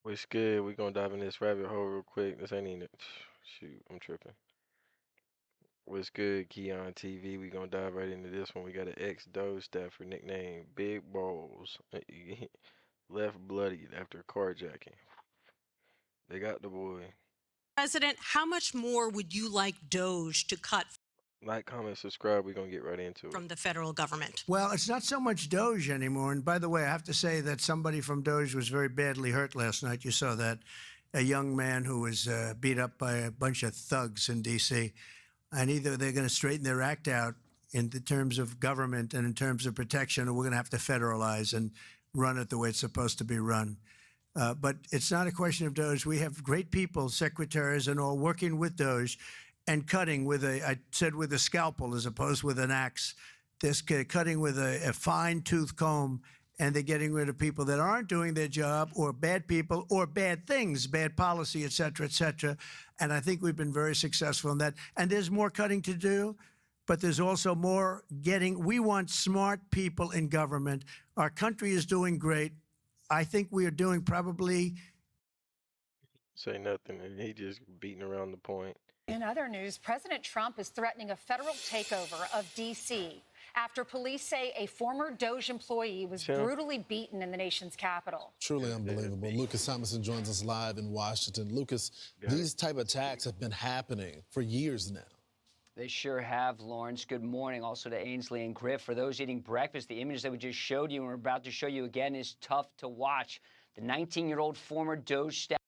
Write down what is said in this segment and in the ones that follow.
What's good? We gonna dive in this rabbit hole real quick. This ain't even. Shoot, I'm tripping. What's good, Keon TV? We gonna dive right into this one. We got an ex-Doge staffer nicknamed Big Balls. Left bloodied after carjacking. They got the boy. President, how much more would you like DOGE to cut Like, comment, subscribe. We gonna get right into from it. the federal government? Well, it's not so much DOGE anymore. And by the way, I have to say that somebody from DOGE was very badly hurt last night. You saw that. A young man who was beat up by a bunch of thugs in D.C. And either they're going to straighten their act out in the terms of government and in terms of protection, or we're going to have to federalize and run it the way it's supposed to be run. But it's not a question of DOGE. We have great people, secretaries and all, working with DOGE and cutting with I said with a scalpel as opposed with an axe. They're cutting with a fine-tooth comb, and they're getting rid of people that aren't doing their job, or bad people, or bad things, bad policy, et cetera, et cetera. And I think we've been very successful in that. And there's more cutting to do, but there's also more getting. We want smart people in government. Our country is doing great. I think we are doing probably. Say nothing, and he just beating around the point. In other news, President Trump is threatening a federal takeover of D.C. after police say a former DOGE employee was brutally beaten in the nation's capital. Truly unbelievable. Lucas Thomason joins us live in Washington. Lucas, these type of attacks have been happening for years now. They sure have, Lawrence. Good morning also to Ainsley and Griff. For those eating breakfast, the image that we just showed you and we're about to show you again is tough to watch. The 19-year-old former DOGE staff.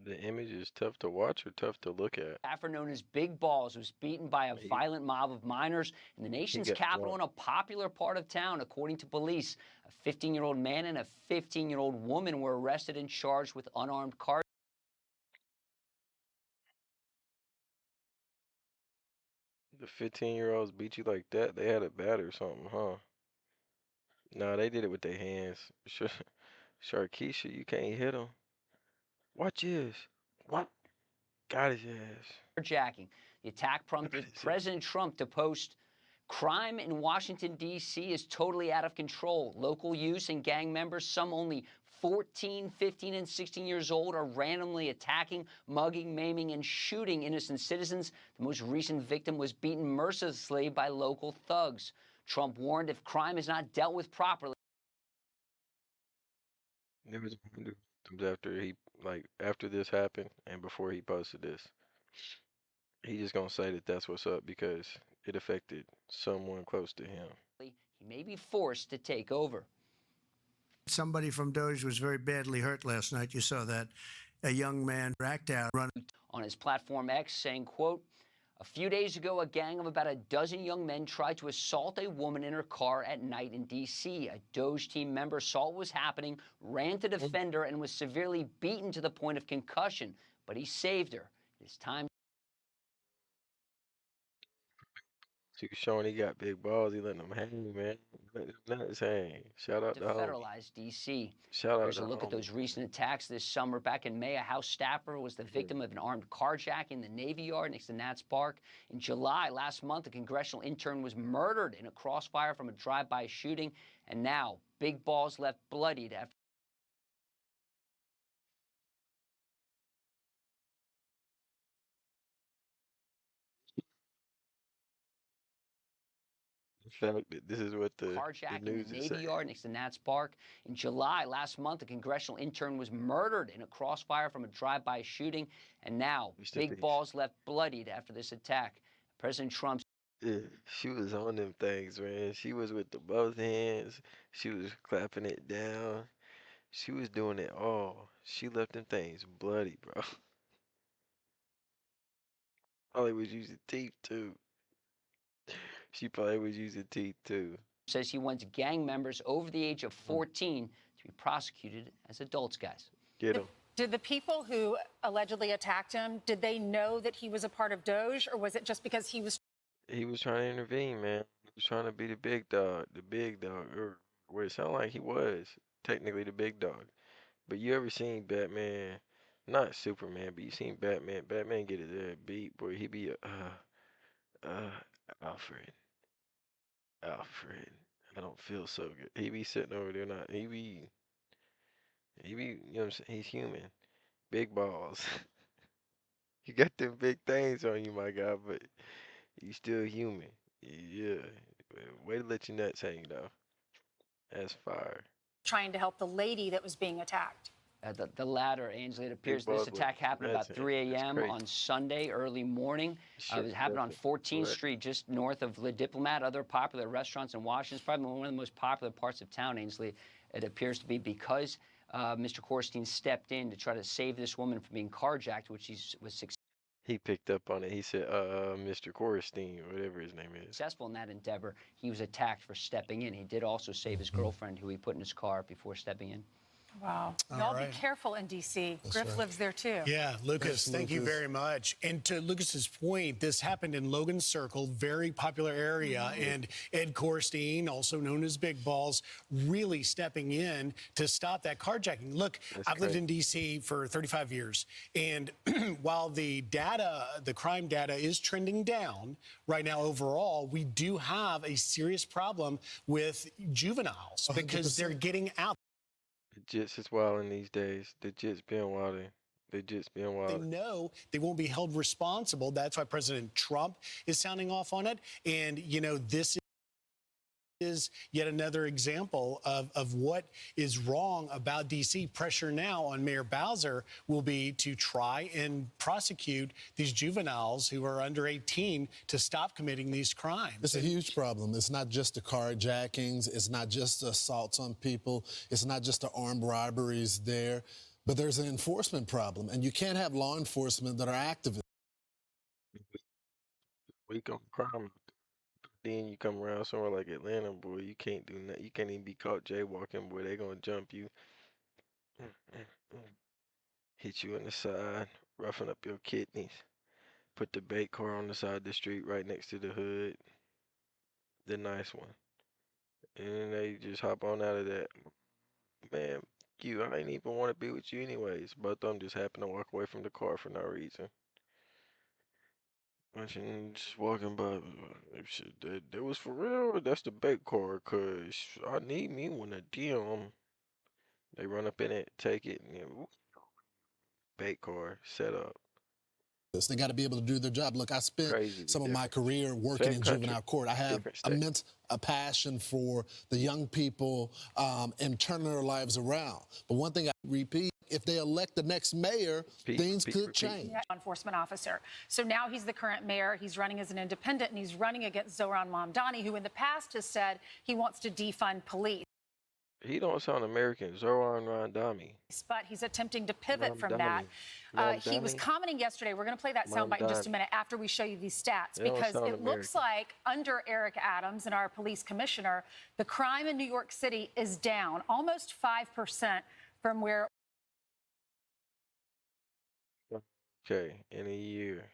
The image is tough to watch or tough to look at. Staffer known as Big Balls was beaten by a violent mob of minors in the nation's capital in a popular part of town, according to police. A 15-year-old man and a 15-year-old woman were arrested and charged with unarmed carjacking. The 15-year-olds beat you like that? They had a bat or something, huh? Nah, they did it with their hands. Sharkeisha, you can't hit them. Watch this. What? Got his ass. Carjacking. The attack prompted President Trump to post, "Crime in Washington, D.C. is totally out of control. Local youths and gang members, some only 14, 15, and 16 years old, are randomly attacking, mugging, maiming, and shooting innocent citizens. The most recent victim was beaten mercilessly by local thugs." Trump warned if crime is not dealt with properly. There was after this happened and before he posted this. He just gonna say that that's what's up because it affected someone close to him. He may be forced to take over. Somebody from DOGE was very badly hurt last night. You saw that. A young man racked out running on his platform X, saying, quote, "A few days ago, a gang of about a dozen young men tried to assault a woman in her car at night in D.C. A DOGE team member saw what was happening, ran to defend her, and was severely beaten to the point of concussion. But he saved her. It is time." Too showing he got big balls. He letting them hang, man. Letting them nuts hang. Shout out to to homie. federalize D.C. Shout out Here's to a look at homie. those recent attacks this summer. Back in May, a House staffer was the victim of an armed carjacking in the Navy Yard next to Nats Park. In July last month, a congressional intern was murdered in a crossfire from a drive-by shooting. And now, Big Balls left bloodied after. This is what the Carjacking news in the is Navy saying. Yard next to Nats Park. In July last month, a congressional intern was murdered in a crossfire from a drive-by shooting. And now, Big Balls left bloodied after this attack. President Trump. Yeah, she was on them things, man. She was with the both hands. She was clapping it down. She was doing it all. She left them things bloody, bro. Probably was using teeth too. She probably was using teeth too. Says he wants gang members over the age of 14 to be prosecuted as adults, guys. Get him. Did the people who allegedly attacked him, did they know that he was a part of DOGE, or was it just because he was trying to intervene, man. He was trying to be the big dog, or where it sounded like he was technically the big dog. But you ever seen Batman? Not Superman, but you seen Batman. Batman get his ass beat, boy. He be uh, Alfred. Alfred. I don't feel so good. He be sitting over there, not he be, you know what I'm saying? He's human. big balls. You got them big things on you, my guy, but you still human. Yeah. Way to let your nuts hang though. That's fire. trying to help the lady that was being attacked. The latter, Angela, it Big appears this balls attack let happened your nuts about hang. 3 That's a.m. crazy. on Sunday, early morning. Sure, It happened on definitely. 14th Correct. Street, just north of Le Diplomat, other popular restaurants in Washington. It's probably one of the most popular parts of town, Ainsley. It appears to be because Mr. Korstein stepped in to try to save this woman from being carjacked, which he was He picked up on it. He said, Mr. Korstein, whatever his name is. successful in that endeavor. He was attacked for stepping in. He did also save his girlfriend, who he put in his car before stepping in. Wow. All Y'all right. be careful in D.C. Griff right. lives there too. Yeah, Lucas, Thanks, thank you Lucas. very much. And to Lucas's point, this happened in Logan Circle, very popular area, and Ed Korstein, also known as Big Balls, really stepping in to stop that carjacking. Look, That's I've lived crazy. in D.C. for 35 years, and while the crime data is trending down right now overall, we do have a serious problem with juveniles because they're 100%. getting out. The Jits is wilding these days. The Jits being wilding. The Jits being They wilding. know they won't be held responsible. That's why President Trump is sounding off on it. And, you know, this is yet another example of what is wrong about D.C. Pressure now on Mayor Bowser will be to try and prosecute these juveniles who are under 18 to stop committing these crimes. It's a huge problem. It's not just the carjackings. It's not just the assaults on people. It's not just the armed robberies there. But there's an enforcement problem. And you can't have law enforcement that are activists. Weak on crime. Then you come around somewhere like Atlanta, boy, you can't do nothing. You can't even be caught jaywalking, boy. They gonna jump you, mm, mm, mm. hit you in the side, roughen up your kidneys, put the bait car on the side of the street right next to the hood, the nice one, and then they just hop on out of that. Man, you, I ain't even want to be with you anyways. Both of them just happen to walk away from the car for no reason. Watching just walking by, shit, that was for real. That's the bait car, cause I need me one of them. They run up in it, take it, and then whoop, bait car set up. They got to be able to do their job. Look, I spent Crazy. some of my Different. career working Same in country, juvenile court. I have different state. immense a passion for the young people and turning their lives around. But one thing I repeat, if they elect the next mayor, things could repeat. change. Law enforcement officer. So now he's the current mayor. He's running as an independent, and he's running against Zohran Mamdani, who in the past has said he wants to defund police. He don't sound American. Zoran Randami. But he's attempting to pivot from that. Mamdani. He was commenting yesterday. We're going to play that soundbite in just a minute after we show you these stats, They don't because sound it looks American. like under Eric Adams and our police commissioner, the crime in New York City is down almost 5% from where. Okay, in a year,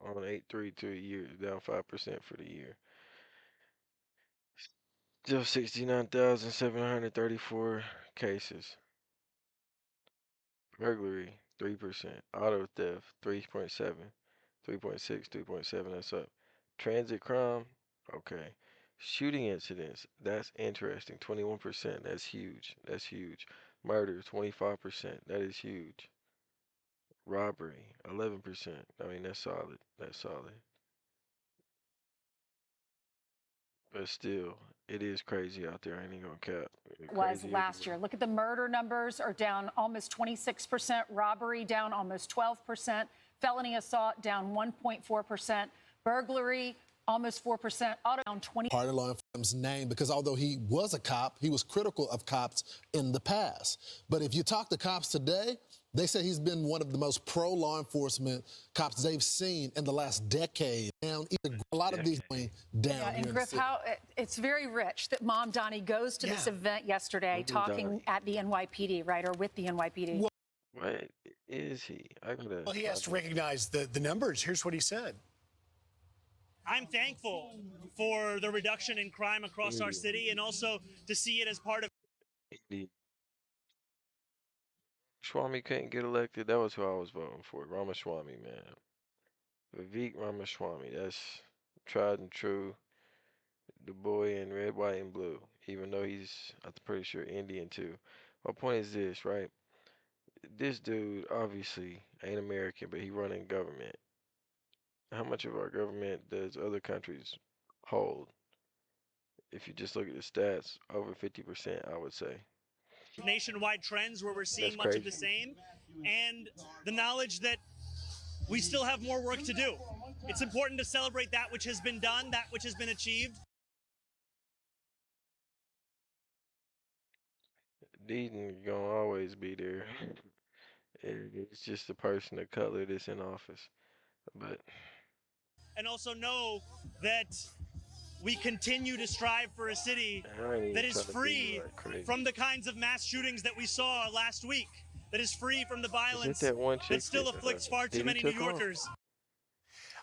on 8-3 to a year, down 5% for the year. Still 69,734 cases. Burglary, 3%. Auto theft, 3.7. 3.6, 3.7, that's up. Transit crime, okay. Shooting incidents, that's interesting. 21%, that's huge. That's huge. Murder, 25%, that is huge. Robbery, 11%. I mean, that's solid. That's solid. But still, it is crazy out there. I ain't even gonna cap. Was Crazy last year. everywhere. Look at the murder numbers are down almost 26%, robbery down almost 12%, felony assault down 1.4%, burglary almost 4%, auto down 20. Part of law enforcement's name, because although he was a cop, he was critical of cops in the past. But if you talk to cops today, they say he's been one of the most pro-law enforcement cops they've seen in the last decade. Down, a lot of these going down Yeah, here and in Griff, the city. it's very rich that Mamdani goes to this event yesterday talking Mamdani. at the NYPD, right, or with the NYPD. What is he? I gotta. Well, he has to recognize the numbers. Here's what he said. I'm thankful for the reduction in crime across our city, and also to see it as part of. Indeed. Swami couldn't get elected. That was who I was voting for. Ramaswamy, man. Vivek Ramaswamy. That's tried and true. The boy in red, white, and blue. Even though he's, I'm pretty sure, Indian too. My point is this, right? this dude obviously ain't American, but he running government. How much of our government does other countries hold? If you just look at the stats, over 50%, I would say. Nationwide trends where we're seeing That's much of the crazy. same, and the knowledge that we still have more work to do. It's important to celebrate that which has been done, that which has been achieved. Deaton gonna always be there. It's just the person of color that's in office. But And also know that we continue to strive for a city I ain't even that is trying to be free like crazy. from the kinds of mass shootings that we saw last week, that is free from the Is it violence that one that chick still that afflicts far too Diddy many New took off? Yorkers.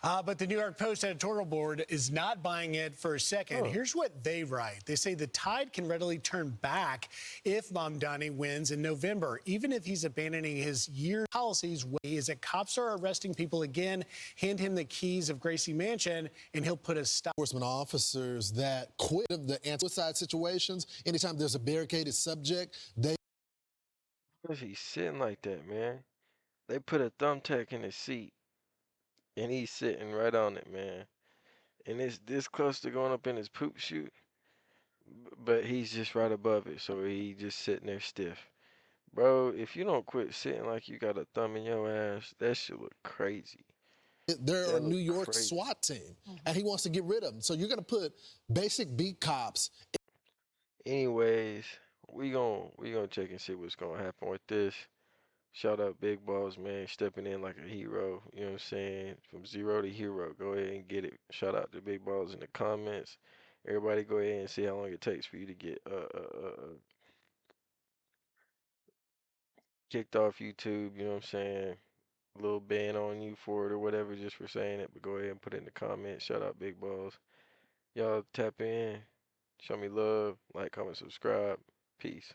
But the New York Post editorial board is not buying it for a second. Oh. Here's what they write. They say the tide can readily turn back if Mamdani wins in November, even if he's abandoning his year policies. Is that cops are arresting people again, hand him the keys of Gracie Mansion, and he'll put a stop. Enforcement officers that quit of the anti-suicide situations, anytime there's a barricaded subject, they Why is he sitting like that, man? They put a thumbtack in his seat, and he's sitting right on it, man. And it's this close to going up in his poop chute, but he's just right above it, so he just sitting there stiff. Bro, if you don't quit sitting like you got a thumb in your ass, that shit look crazy. they're a That New look York crazy. SWAT team, and he wants to get rid of them. So you're going to put basic beat cops. Anyways, we gonna check and see what's gonna happen with this. Shout out Big Balls, man, stepping in like a hero. You know what I'm saying? From zero to hero. Go ahead and get it. Shout out to Big Balls in the comments. Everybody, go ahead and see how long it takes for you to get kicked off YouTube. You know what I'm saying? A little ban on you for it or whatever, just for saying it. But go ahead and put it in the comments. Shout out Big Balls. Y'all tap in. Show me love. Like, comment, subscribe. Peace.